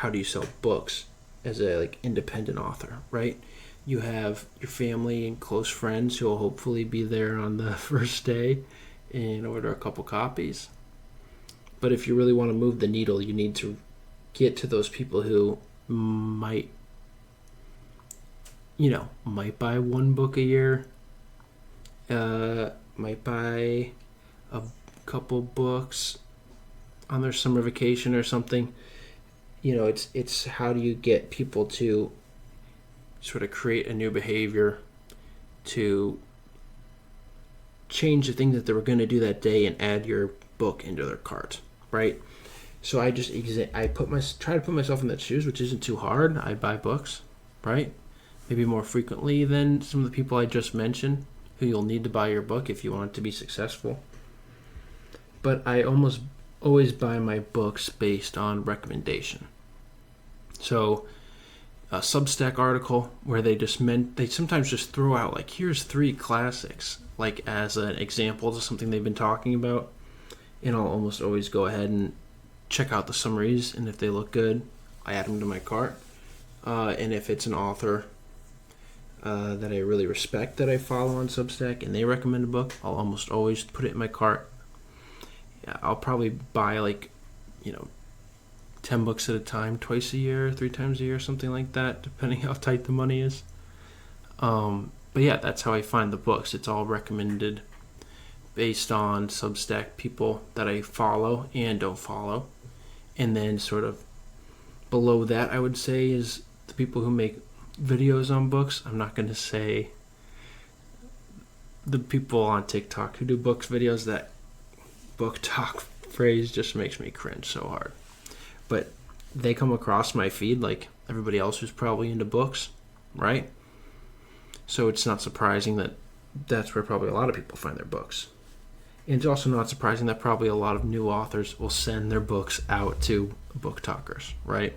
how do you sell books as a like independent author, right? You have your family and close friends who will hopefully be there on the first day and order a couple copies. But if you really want to move the needle, you need to get to those people who might buy one book a year, might buy a couple books on their summer vacation or something. It's how do you get people to sort of create a new behavior to change the thing that they were going to do that day and add your book into their cart, right? So I try to put myself in that shoes, which isn't too hard. I buy books, right? Maybe more frequently than some of the people I just mentioned, who you'll need to buy your book if you want it to be successful. But I almost always buy my books based on recommendation. So a Substack article where they sometimes just throw out like, here's 3 classics, like as an example of something they've been talking about, and I'll almost always go ahead and check out the summaries, and if they look good, I add them to my cart. And if it's an author that I really respect that I follow on Substack and they recommend a book, I'll almost always put it in my cart. I'll probably buy 10 books at a time, twice a year, 3 times a year, something like that, depending how tight the money is. But yeah, that's how I find the books. It's all recommended based on Substack people that I follow and don't follow. And then sort of below that, I would say, is the people who make videos on books. I'm not going to say the people on TikTok who do books videos. That book talk phrase just makes me cringe so hard. But they come across my feed like everybody else who's probably into books, right? So it's not surprising that that's where probably a lot of people find their books. And it's also not surprising that probably a lot of new authors will send their books out to book talkers, right?